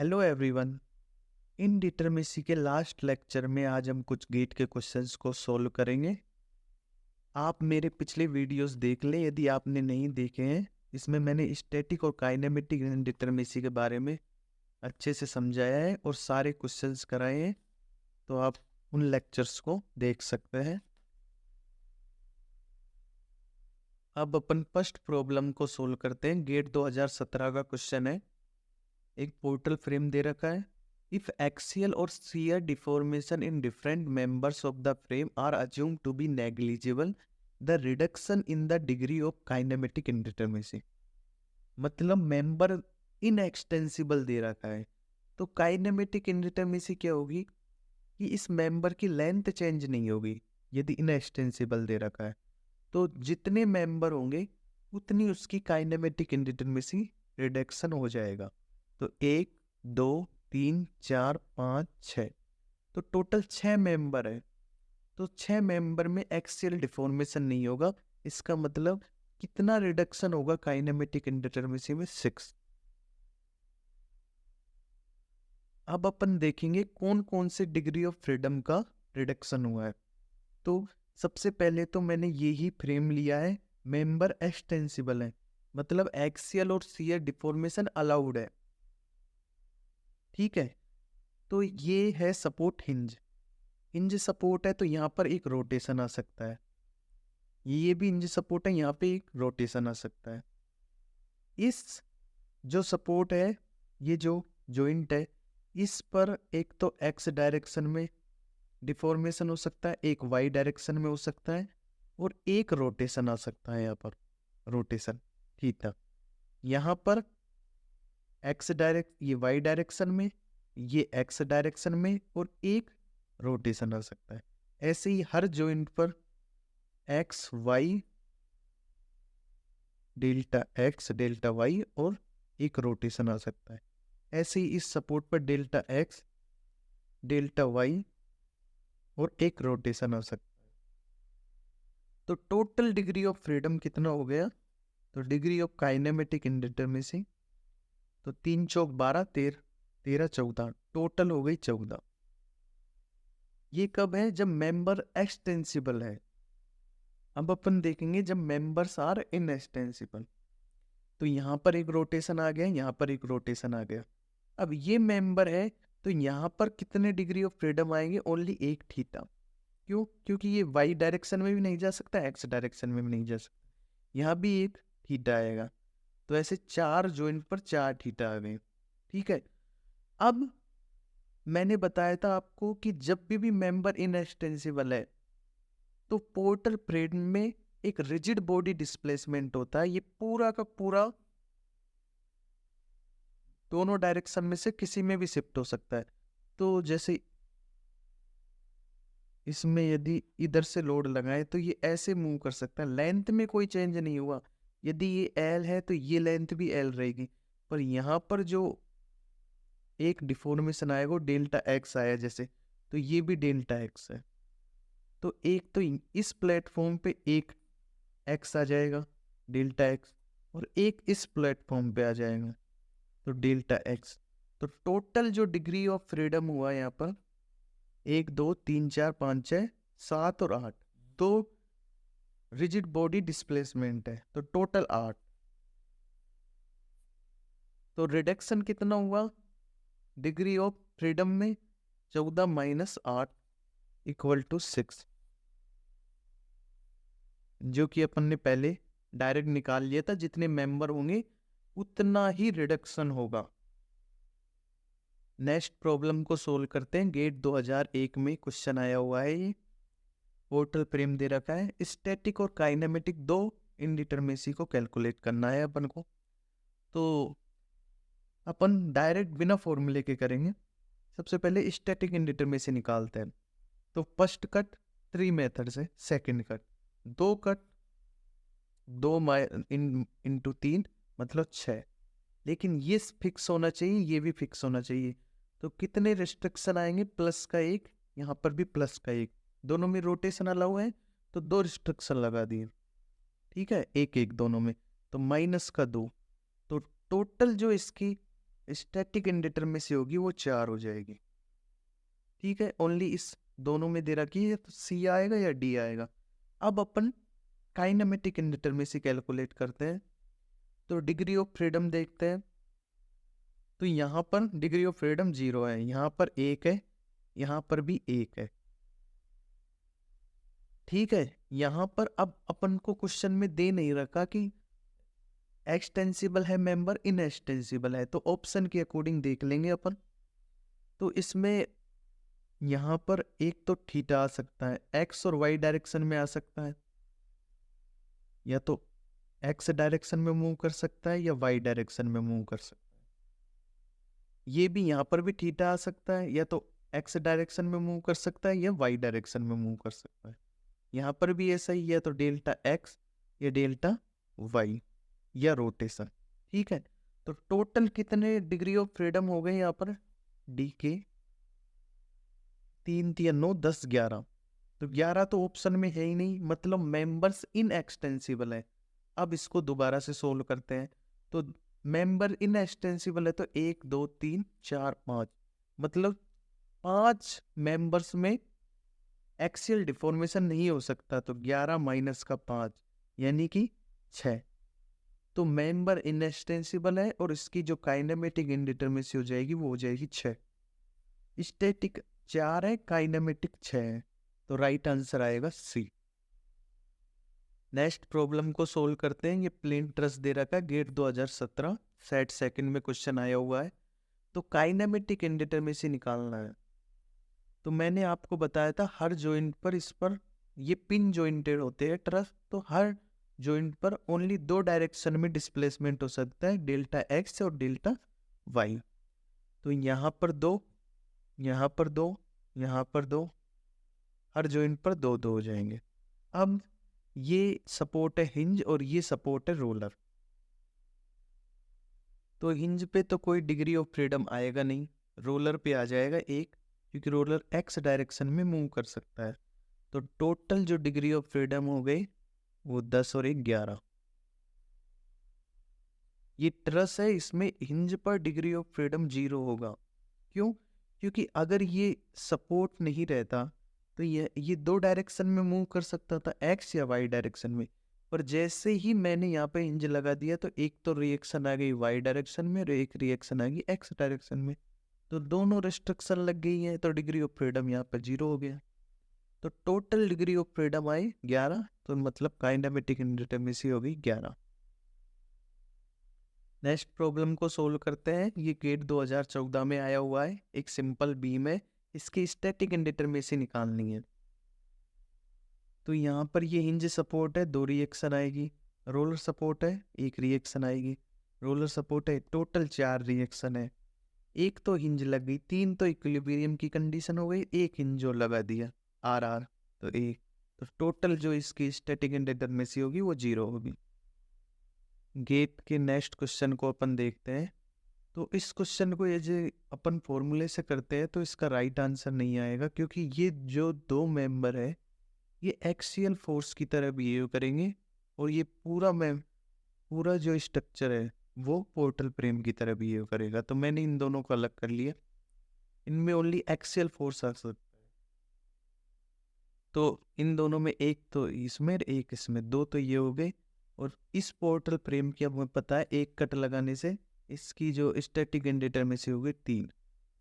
Hello everyone. इनडिटरमिसी के last lecture में आज हम कुछ गेट के क्वेश्चंस को सोल्व करेंगे। आप मेरे पिछले वीडियोस देख लें यदि आपने नहीं देखे हैं। इसमें मैंने स्टैटिक और काइनेमेटिक इनडिटरमिसी के बारे में अच्छे से समझाया है और सारे क्वेश्चंस कराए हैं, तो आप उन लेक्चर्स को देख सकते हैं। अब अपन फर्स्ट प्रॉब्लम को सोल्व करते हैं। गेट 2017 का क्वेश्चन है। एक पोर्टल फ्रेम दे रखा है। If axial or shear deformation in different members of the frame are assumed to be negligible, the reduction in the degree of kinematic indeterminacy। मतलब member inextensible दे रखा है, तो काइनेमेटिक इंडिटरमिसी क्या होगी कि इस मेंबर की लेंथ चेंज नहीं होगी। यदि इनएक्सटेंसिबल दे रखा है तो जितने मेंबर होंगे उतनी उसकी काइनेमेटिक इंडिटरमिसी रिडक्शन हो जाएगा। तो 1 2 3 4 5 6, तो टोटल 6 मेंबर है। तो 6 मेंबर में एक्सियल डिफॉर्मेशन नहीं होगा। इसका मतलब कितना रिडक्शन होगा काइनेमेटिक इंडिटरमिसी में? 6। अब अपन देखेंगे कौन कौन से डिग्री ऑफ फ्रीडम का रिडक्शन हुआ है। तो सबसे पहले तो मैंने यही फ्रेम लिया है, मेंबर एक्सटेंसिबल है, मतलब एक्सियल और शियर डिफॉर्मेशन अलाउड है। ठीक है, तो ये है सपोर्ट हिंज। हिंज सपोर्ट है तो यहाँ पर एक रोटेशन आ सकता है। ये भी हिंज सपोर्ट है, यहाँ पे एक रोटेशन आ सकता है। इस जो सपोर्ट है, ये जो जॉइंट है, इस पर एक तो एक्स डायरेक्शन में डिफॉर्मेशन हो सकता है, एक वाई डायरेक्शन में हो सकता है, और एक रोटेशन आ सकता है। यहाँ पर रोटेशन थीटा, यहाँ पर एक्स डायरेक्ट, ये वाई डायरेक्शन में, ये एक्स डायरेक्शन में, और एक रोटेशन आ सकता है। ऐसे ही हर जॉइंट पर X Y, delta X delta Y और एक रोटेशन आ सकता है। ऐसे ही इस सपोर्ट पर डेल्टा एक्स डेल्टा वाई और एक रोटेशन आ सकता है। तो टोटल डिग्री ऑफ फ्रीडम कितना हो गया? तो डिग्री ऑफ काइनेमेटिक इंडिटरमिसी, तो 3 चौक 12, 13 14, टोटल हो गई 14। ये कब है? जब मेंबर एक्सटेंसिबल है। अब अपन देखेंगे जब मेंबर्स आर इनएक्सटेंसिबल, तो यहाँ पर एक रोटेशन आ गया, यहाँ पर एक रोटेशन आ गया। अब ये मेंबर है तो यहाँ पर कितने डिग्री ऑफ फ्रीडम आएंगे? ओनली एक थीटा। क्यों? क्योंकि ये वाई डायरेक्शन में भी नहीं जा सकता, एक्स डायरेक्शन में भी नहीं जा सकता, यहाँ भी एक थीटा आएगा। तो ऐसे 4 जॉइंट पर 4 थीटा आ गए। ठीक है, अब मैंने बताया था आपको कि जब भी मेंबर इनएक्सटेंसिबल है तो पोर्टल फ्रेम में एक रिजिड बॉडी डिस्प्लेसमेंट होता है। ये पूरा का पूरा दोनों डायरेक्शन में से किसी में भी शिफ्ट हो सकता है। तो जैसे इसमें यदि इधर से लोड लगाए तो ये ऐसे मूव कर सकता है, लेंथ में कोई चेंज नहीं हुआ। यदि ये एल है तो ये लेंथ भी एल रहेगी, पर यहाँ पर जो एक डिफॉर्मेशन आएगा वो डेल्टा एक्स आया जैसे, तो ये भी डेल्टा एक्स है। तो एक तो इस प्लेटफॉर्म पे एक एक्स आ जाएगा डेल्टा एक्स, और एक इस प्लेटफॉर्म पे आ जाएगा तो डेल्टा एक्स। तो टोटल जो डिग्री ऑफ फ्रीडम हुआ यहाँ पर 1 2 3 4 5 6 7 और 8, दो रिजिड बॉडी डिस्प्लेसमेंट है, तो टोटल 8। तो रिडक्शन कितना हुआ डिग्री ऑफ फ्रीडम में? 14 माइनस 8 इक्वल टू 6, जो कि अपन ने पहले डायरेक्ट निकाल लिया था। जितने मेंबर होंगे उतना ही रिडक्शन होगा। नेक्स्ट प्रॉब्लम को सोल्व करते हैं। गेट 2001 में क्वेश्चन आया हुआ है। ये पोर्टल फ्रेम दे रखा है, स्टैटिक और काइनेमेटिक दो इनडिटरमिसी को कैलकुलेट करना है अपन को। तो अपन डायरेक्ट बिना फॉर्मूले के करेंगे। सबसे पहले स्टैटिक इनडिटरमिसी निकालते हैं। तो फर्स्ट कट 3 मेथड से, सेकंड कट 2 कट 2 इंटू 3 मतलब 6। लेकिन ये फिक्स होना चाहिए, ये भी फिक्स होना चाहिए। तो कितने रिस्ट्रिक्शन आएंगे? प्लस का 1, यहाँ पर भी प्लस का 1, दोनों में रोटेशन अलाउ है तो 2 रिस्ट्रिक्शन लगा दिए। ठीक है, 1 1 दोनों में, तो माइनस का 2। तो टोटल जो इसकी स्टैटिक इंडिटरमेसी होगी वो 4 हो जाएगी। ठीक है, ओनली इस दोनों में दे रखी है, तो सी आएगा या डी आएगा। अब अपन काइनेमेटिक इंडिटरमेसी कैलकुलेट करते हैं, तो डिग्री ऑफ फ्रीडम देखते हैं। तो यहाँ पर डिग्री ऑफ फ्रीडम 0 है, यहाँ पर 1 है, यहाँ पर भी 1 है। ठीक है, यहाँ पर अब अपन को क्वेश्चन में दे नहीं रखा कि एक्सटेंसिबल है मेंबर इनएक्सटेंसिबल है, तो ऑप्शन के अकॉर्डिंग देख लेंगे अपन। तो इसमें यहाँ पर एक तो थीटा आ सकता है, एक्स और वाई डायरेक्शन में आ सकता है, या तो एक्स डायरेक्शन में मूव कर सकता है या वाई डायरेक्शन में मूव कर सकता है। ये भी यहाँ पर भी थीटा आ सकता है, या तो एक्स डायरेक्शन में मूव कर सकता है या वाई डायरेक्शन में मूव कर सकता है। यहाँ पर भी ऐसा ही है, तो डेल्टा एक्स या डेल्टा वाई या रोटेशन। ठीक है, तो टोटल कितने डिग्री ऑफ फ्रीडम हो गए यहाँ पर, डी के 3 3 9 10 11। तो 11 तो ऑप्शन में है ही नहीं, मतलब मेंबर्स इनएक्सटेंसिबल है। अब इसको दोबारा से सोल्व करते हैं, तो मेंबर इनएक्सटेंसिबल है तो 1 2 3 4 5, मतलब 5 मेंबर्स में एक्सियल डिफॉर्मेशन नहीं हो सकता, तो 11 माइनस का 5 यानी कि 6। तो मेंबर इनएक्सटेंसिबल है और इसकी जो काइनेमेटिक इंडिटरमेसी हो जाएगी वो हो जाएगी 6। स्टैटिक 4 है, काइनेमेटिक 6 है, तो राइट आंसर आएगा सी। नेक्स्ट प्रॉब्लम को सोल्व करते हैं। ये प्लेन ट्रस दे रखा है, गेट 2017 सेट सेकंड में क्वेश्चन आया हुआ है। तो काइनेमेटिक इंडिटरमेसी निकालना है। तो मैंने आपको बताया था हर जॉइंट पर, इस पर ये पिन जॉइंटेड होते हैं ट्रस, तो हर जॉइंट पर ओनली 2 डायरेक्शन में डिस्प्लेसमेंट हो सकता है, डेल्टा एक्स और डेल्टा वाई। तो यहाँ पर 2, यहाँ पर 2, यहाँ पर 2, हर जॉइंट पर 2 2 हो जाएंगे। अब ये सपोर्ट है हिंज और ये सपोर्ट है रोलर। तो हिंज पे तो कोई डिग्री ऑफ फ्रीडम आएगा नहीं, रोलर पे आ जाएगा 1, क्योंकि रोलर एक्स डायरेक्शन में मूव कर सकता है। तो टोटल जो डिग्री ऑफ फ्रीडम हो गई वो 10 और 1 11। ये ट्रस है, इसमें हिंज पर डिग्री ऑफ फ्रीडम 0 होगा। क्यों? क्योंकि अगर ये सपोर्ट नहीं रहता तो ये 2 डायरेक्शन में मूव कर सकता था, एक्स या वाई डायरेक्शन में। पर जैसे ही मैंने यहाँ पे हिंज लगा दिया तो एक तो रिएक्शन आ गई वाई डायरेक्शन में और एक रिएक्शन आ गई एक्स डायरेक्शन में, तो दोनों रिस्ट्रिक्शन लग गई है, तो डिग्री ऑफ फ्रीडम यहाँ पर 0 हो गया। तो total degree of freedom I 11, तो मतलब काइनेमेटिक इंडिटरमेसी हो गई 11। नेक्स्ट प्रॉब्लम को सोल्व करते हैं। ये गेट 2014 में आया हुआ है, एक सिंपल बीम है, इसकी स्टैटिक इंडिटरमेसी निकालनी है। तो यहाँ पर ये हिंज सपोर्ट है, 2 रिएक्शन आएगी, रोलर सपोर्ट है 1 रिएक्शन आएगी, रोलर सपोर्ट है टोटल 4 रिएक्शन है। एक तो हिंज लग गई, 3 तो इक्विलिब्रियम की कंडीशन हो गई, एक हिंज जो लगा दिया आर आर, तो 1। तो टोटल जो इसकी स्टैटिक इंडिटरमेसी होगी वो 0 होगी। गेट के नेक्स्ट क्वेश्चन को अपन देखते हैं। तो इस क्वेश्चन को यदि अपन फॉर्मूले से करते हैं तो इसका राइट आंसर नहीं आएगा, क्योंकि ये जो 2 मेंबर है ये एक्सियल फोर्स की तरह बिहेव करेंगे और ये पूरा जो स्ट्रक्चर है वो पोर्टल फ्रेम की तरह बिहेव करेगा। तो मैंने इन दोनों को अलग कर लिया, इनमें ओनली एक्सियल फोर्स आ सकता है। तो इन दोनों में एक तो इसमें एक इसमें, 2 तो ये हो गए। और इस पोर्टल फ्रेम की अब हमें पता है एक कट लगाने से इसकी जो स्टैटिक इंडिटरमेसी होगी 3।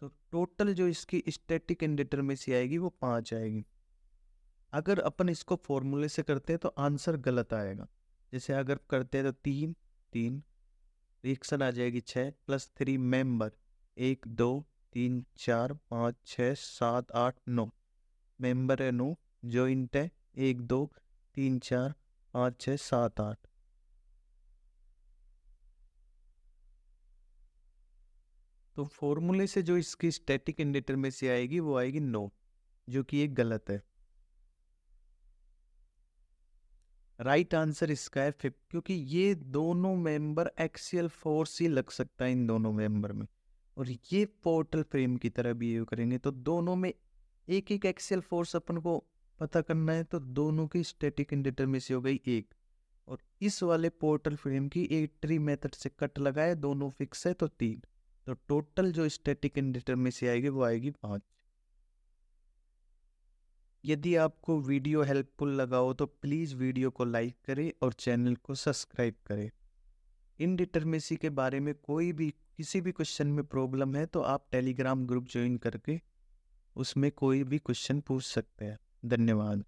तो टोटल जो इसकी स्टैटिक इंडिटरमेसी आएगी वो 5 आएगी। अगर अपन इसको फॉर्मूले से करते हैं तो आंसर गलत आएगा। जैसे अगर करते हैं तो 3 3 रिएक्शन आ जाएगी 6 + 3 मेंबर 1 2 3 4 5 6 7 8 9 मेंबर है 9, जॉइंट है 1 2 3 4 5 6 7 8। तो फॉर्मूले से जो इसकी स्टैटिक इंडिटरमेसी आएगी वो आएगी 9, जो कि एक गलत है। राइट आंसर इसका है 5, क्योंकि ये दोनों मेंबर एक्सियल फोर्स ही लग सकता है इन दोनों मेंबर में, और ये पोर्टल फ्रेम की तरह बिहेव करेंगे। तो दोनों में एक एक एक्सियल फोर्स अपन को पता करना है, तो दोनों की स्टैटिक इंडिटरमेसी हो गई 1। और इस वाले पोर्टल फ्रेम की एक ट्री मेथड से कट लगाए, दोनों फिक्स है तो 3। तो टोटल जो स्टैटिक इंडिटरमेसी आएगी वो आएगी 5। यदि आपको वीडियो हेल्पफुल लगा हो तो प्लीज़ वीडियो को लाइक करें और चैनल को सब्सक्राइब करें। इनडिटरमेसी के बारे में कोई भी किसी भी क्वेश्चन में प्रॉब्लम है तो आप टेलीग्राम ग्रुप ज्वाइन करके उसमें कोई भी क्वेश्चन पूछ सकते हैं। धन्यवाद।